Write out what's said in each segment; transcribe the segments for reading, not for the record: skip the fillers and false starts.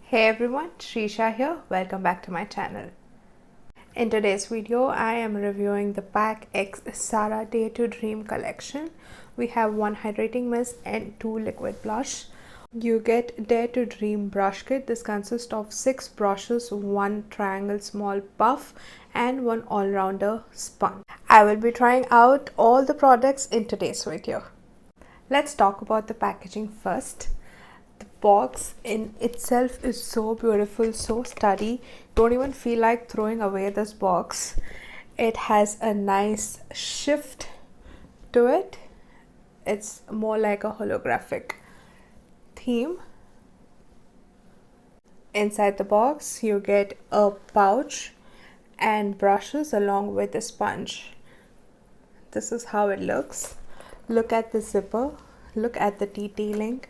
Hey everyone, Shreesha here. Welcome back to my channel. In today's video, I am reviewing the PAC X Sarah Day to Dream collection. We have one hydrating mist and two liquid blush. You get Dare to Dream brush kit. This consists of 6 brushes, 1 triangle small puff and 1 all-rounder sponge. I will be trying out all the products in today's video. Let's talk about the packaging first. The box in itself is so beautiful, so sturdy. Don't even feel like throwing away this box. It has a nice shift to it. It's more like a holographic theme. Inside the box you get a pouch and brushes along with a sponge. This is how it looks. Look at the zipper, look at the detailing.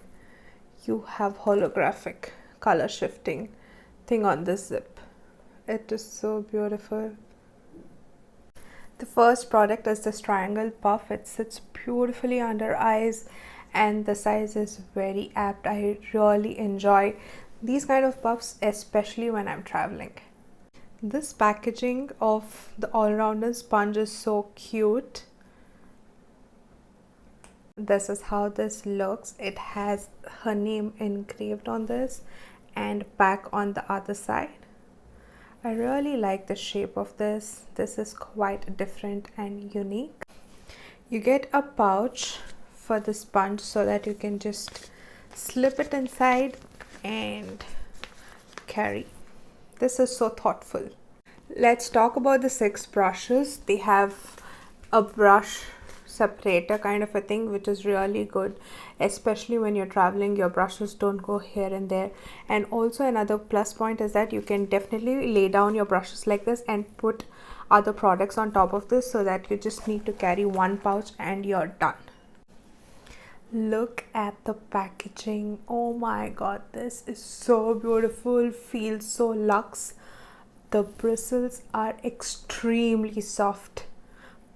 You have holographic color shifting thing on this zip. It is so beautiful. The first product is this triangle puff. It sits beautifully under eyes and the size is very apt. I really enjoy these kind of puffs, especially when I'm traveling. This packaging of the all-rounder sponge is so cute. This is how this looks. It has her name engraved on this and PAC on the other side. I really like the shape of this. This is quite different and unique. You get a pouch for the sponge so that you can just slip it inside and carry. This is so thoughtful. Let's talk about the 6 brushes. They have a brush separator kind of a thing, which is really good, especially when you're traveling. Your brushes don't go here and there. And also another plus point is that you can definitely lay down your brushes like this and put other products on top of this, so that you just need to carry one pouch and you're done. Look at the packaging. Oh my god, this is so beautiful. Feels so luxe. The bristles are extremely soft.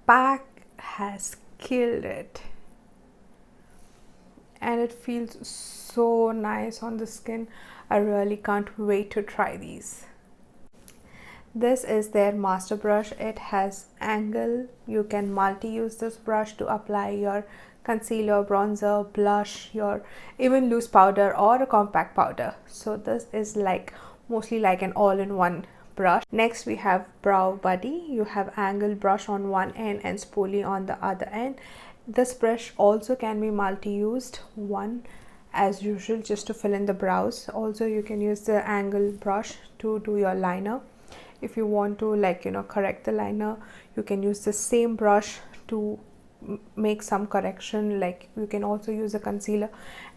PAC has killed it and it feels so nice on the skin. I really can't wait to try these. This is their master brush. It has angle. You can multi-use this brush to apply your concealer, bronzer, blush, your even loose powder or a compact powder. So this is like mostly like an all-in-one brush. Next we have Brow Buddy. You have angle brush on one end and spoolie on the other end. This brush also can be multi-used. One as usual just to fill in the brows. Also you can use the angle brush to do your liner. If you want to correct the liner, you can use the same brush to make some correction. Like you can also use a concealer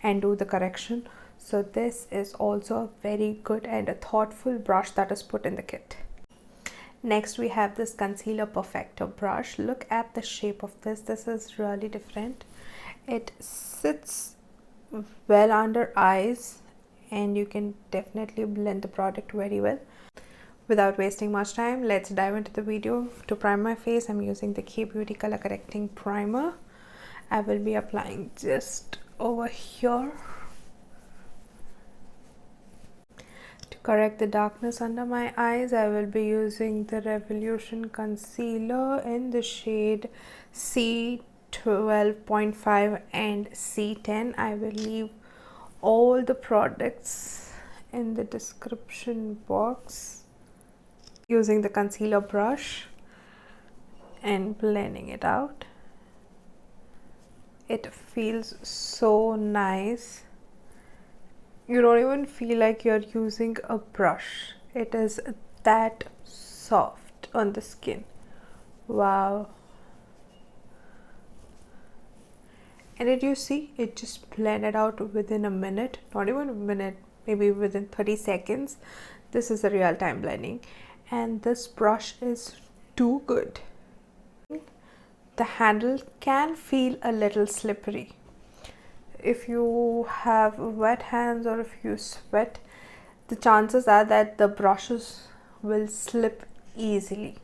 and do the correction. So this is also a very good and a thoughtful brush that is put in the kit. Next we have this concealer perfector brush. Look at the shape of this. This is really different. It sits well under eyes and you can definitely blend the product very well. Without wasting much time, let's dive into the video. To prime my face, I'm using the Kaybeauty color correcting primer. I will be applying just over here. To correct the darkness under my eyes, I will be using the Revolution concealer in the shade C12.5 and C10. I will leave all the products in the description box. Using the concealer brush and blending it out. It feels so nice. You don't even feel like you're using a brush. It is that soft on the skin. Wow. And did you see? It just blended out within a minute. Not even a minute, maybe within 30 seconds. This is a real-time blending. And this brush is too good. The handle can feel a little slippery. If you have wet hands or if you sweat, the chances are that the brushes will slip easily.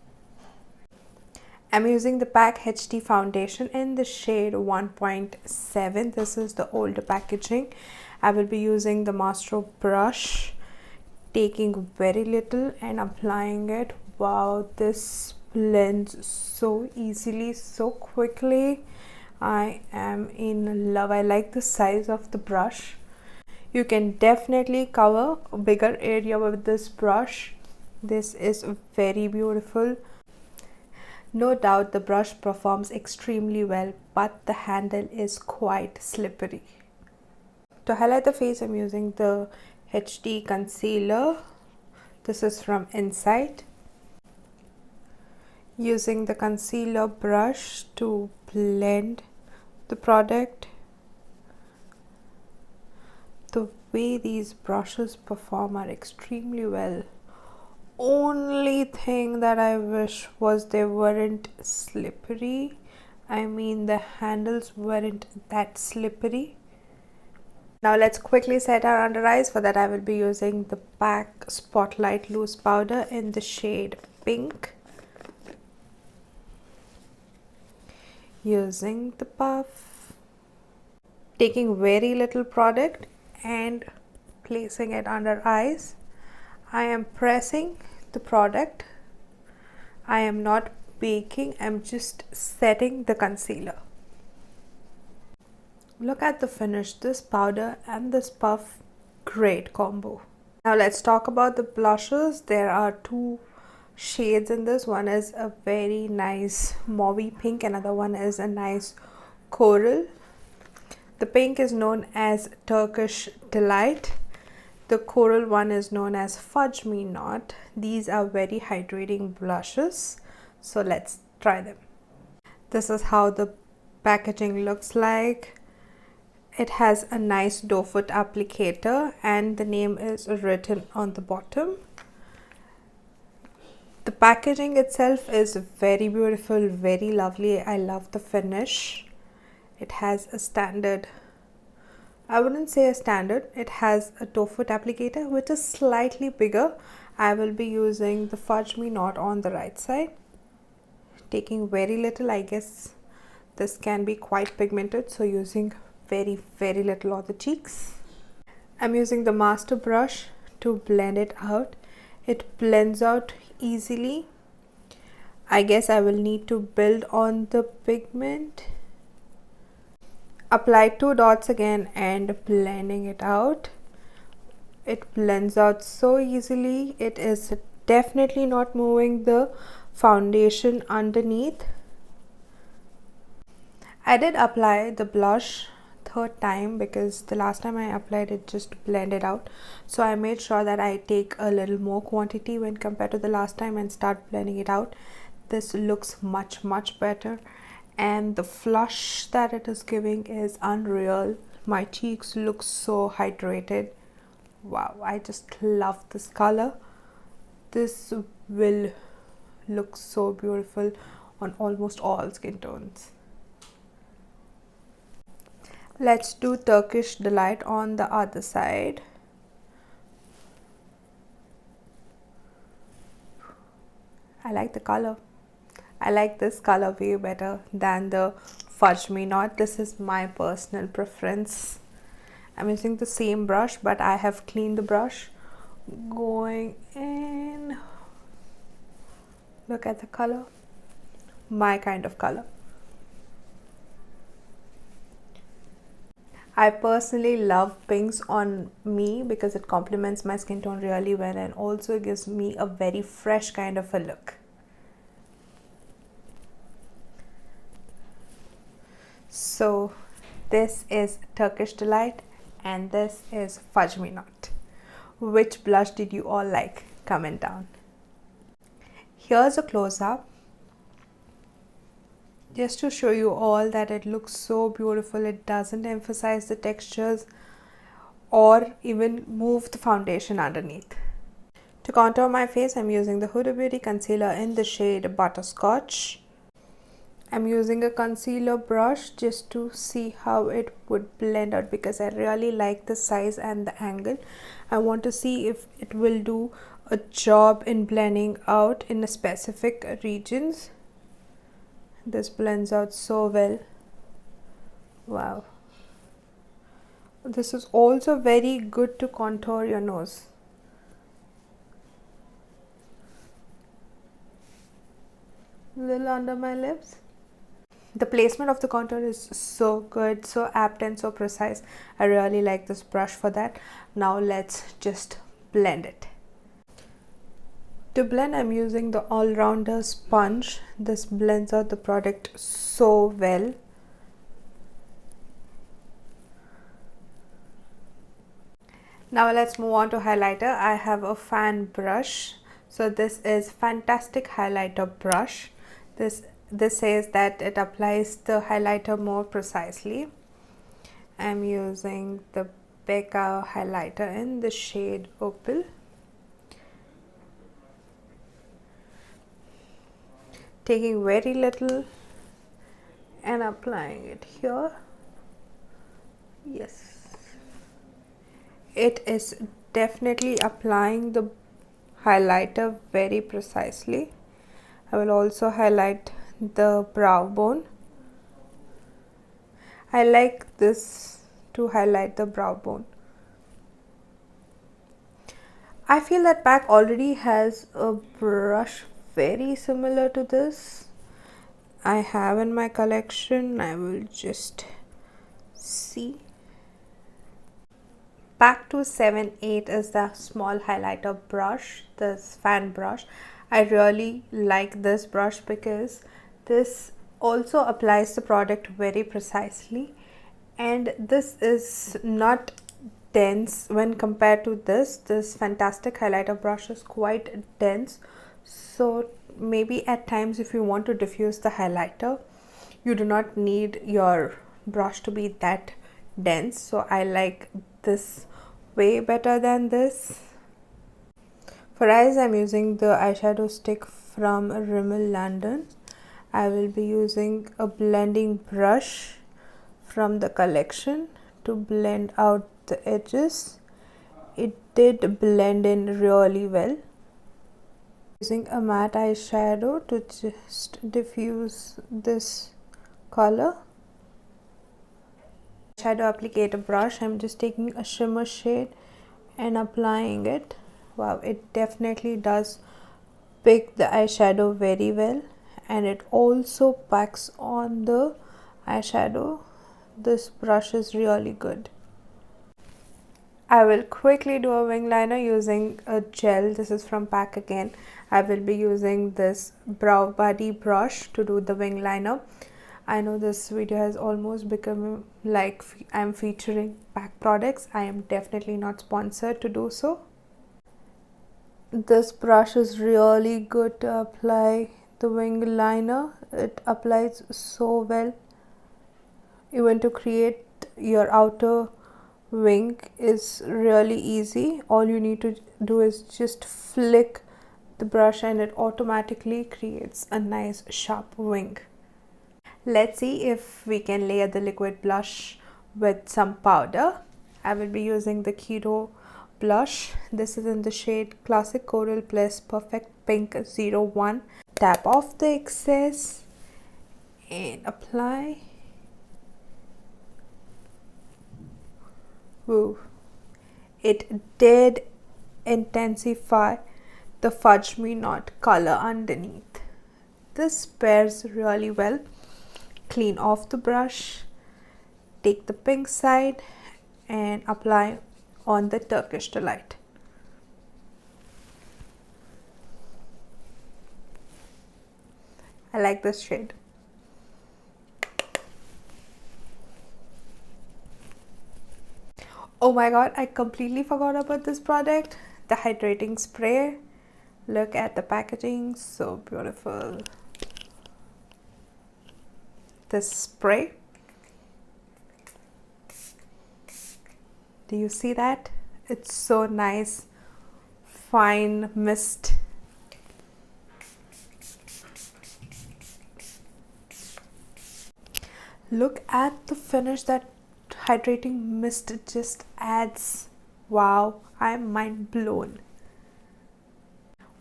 I'm using the PAC HD foundation in the shade 1.7. This is the older packaging. I will be using the master brush taking very little and applying it. Wow, this blends so easily, so quickly. I am in love. I like the size of the brush. You can definitely cover a bigger area with this brush. This is very beautiful. No doubt the brush performs extremely well, but the handle is quite slippery. To highlight the face, I'm using the HD concealer. This is from Insight. Using the concealer brush to blend the product. The way these brushes perform are extremely well. Only thing that I wish was they weren't slippery. I mean, the handles weren't that slippery. Now let's quickly set our under eyes. For that I will be using the PAC Spotlight Loose Powder in the shade Pink. Using the puff. Taking very little product and placing it under eyes. I am pressing the product. I am not baking, I'm just setting the concealer. Look at the finish. This powder and this puff, great combo. Now let's talk about the blushes. There are two shades in this. One is a very nice mauvey pink, another one is a nice coral. The pink is known as Turkish Delight. The coral one is known as Fudge Me Not. These are very hydrating blushes. So let's try them. This is how the packaging looks like. It has a nice doe foot applicator and the name is written on the bottom. The packaging itself is very beautiful, very lovely. I love the finish. It has a standard, I wouldn't say a standard, it has a doe foot applicator which is slightly bigger. I will be using the Fudge Me Not on the right side. Taking very little, I guess this can be quite pigmented, so using very little on the cheeks. I'm using the master brush to blend it out. It blends out easily. I guess I will need to build on the pigment. Apply 2 dots again and blending it out. It blends out so easily. It is definitely not moving the foundation underneath. I did apply the blush third time because the last time I applied it just blended out, so I made sure that I take a little more quantity when compared to the last time and start blending it out. This looks much better and the flush that it is giving is unreal. My cheeks look so hydrated. Wow, I just love this color. This will look so beautiful on almost all skin tones. Let's do Turkish Delight on the other side. I like the color. I like this color way better than the Fudge Me Not. This is my personal preference. I'm using the same brush, but I have cleaned the brush. Going in. Look at the color. My kind of color. I personally love pinks on me because it complements my skin tone really well and also gives me a very fresh kind of a look. So this is Turkish Delight and this is Fudge Me Not. Which blush did you all like? Comment down. Here's a close-up just to show you all that it looks so beautiful. It doesn't emphasize the textures or even move the foundation underneath. To contour my face, I'm using the Huda Beauty concealer in the shade Butterscotch. I'm using a concealer brush just to see how it would blend out because I really like the size and the angle. I want to see if it will do a job in blending out in a specific regions. This blends out so well. Wow. This is also very good to contour your nose. little under my lips. The placement of the contour is so good, so apt and so precise. I really like this brush for that. Now let's just blend it. To blend, I'm using the all-rounder sponge. This blends out the product so well. Now let's move on to highlighter. I have a fan brush. So this is fantastic highlighter brush. This says that it applies the highlighter more precisely. I'm using the Becca highlighter in the shade Opal. Taking very little and applying it here. Yes. It is definitely applying the highlighter very precisely. I will also highlight the brow bone. I like this to highlight the brow bone. I feel that PAC already has a brush very similar to this. I have in my collection. I will just see. PAC 278 is the small highlighter brush, this fan brush. I really like this brush because this also applies the product very precisely, and this is not dense when compared to this fantastic highlighter brush is quite dense. So maybe at times if you want to diffuse the highlighter, you do not need your brush to be that dense. So I like this way better than this. For eyes, I'm using the eyeshadow stick from Rimmel London. I will be using a blending brush from the collection to blend out the edges. It did blend in really well. Using a matte eyeshadow to just diffuse this color. Shadow applicator brush, I'm just taking a shimmer shade and applying it. Wow, it definitely does pick the eyeshadow very well, and it also packs on the eyeshadow. This brush is really good. I will quickly do a wing liner using a gel. This is from PAC again. I will be using this Brow Buddy brush to do the wing liner. I know this video has almost become like I'm featuring PAC products. I am definitely not sponsored to do so. This brush is really good to apply the wing liner. It applies so well. Even to create your outer wing is really easy. All you need to do is just flick the brush and it automatically creates a nice sharp wing. Let's see if we can layer the liquid blush with some powder. I will be using the Kiro blush. This is in the shade Classic Coral Plus Perfect Pink 01. Tap off the excess and apply. Woo. It did intensify the Fudge Me Not color underneath. This pairs really well. Clean off the brush, take the pink side and apply on the Turkish Delight. I like this shade. Oh my god, I completely forgot about this product. The hydrating spray. Look at the packaging, so beautiful. This spray. Do you see that? It's so nice. Fine mist. Look at the finish that hydrating mist just adds. Wow, I'm mind blown.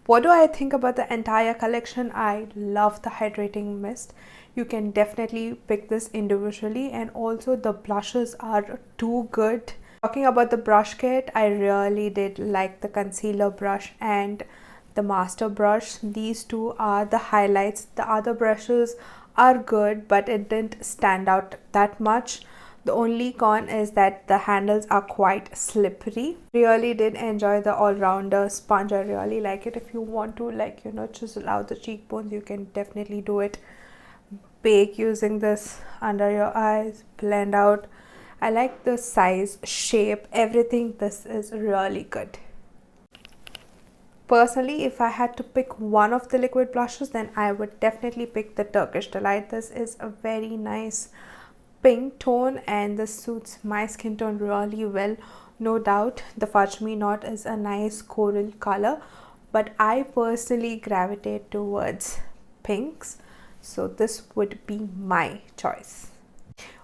What do I think about the entire collection? I love the hydrating mist. You can definitely pick this individually, and also the blushes are too good. Talking about the brush kit, I really did like the concealer brush and the master brush. These two are the highlights. The other brushes are good, but it didn't stand out that much. The only con is that the handles are quite slippery. Really did enjoy the all-rounder sponge. I really like it. If you want to, like, you know, chisel out the cheekbones, you can definitely do it. Bake using this under your eyes, blend out. I like the size, shape, everything. This is really good. Personally, if I had to pick one of the liquid blushes, then I would definitely pick the Turkish Delight. This is a very nice pink tone and this suits my skin tone really well. No doubt the Fudge Me Not is a nice coral color, but I personally gravitate towards pinks, so this would be my choice.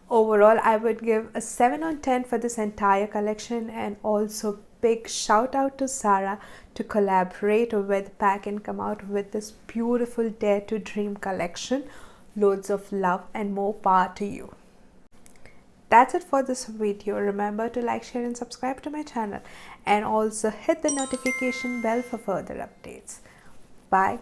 Overall, I would give a 7 on 10 for this entire collection, and also big shout out to Sarah to collaborate with PAC and come out with this beautiful Dare to Dream collection. Loads of love and more power to you. That's it for this video. Remember to like, share and subscribe to my channel, and also hit the notification bell for further updates. Bye.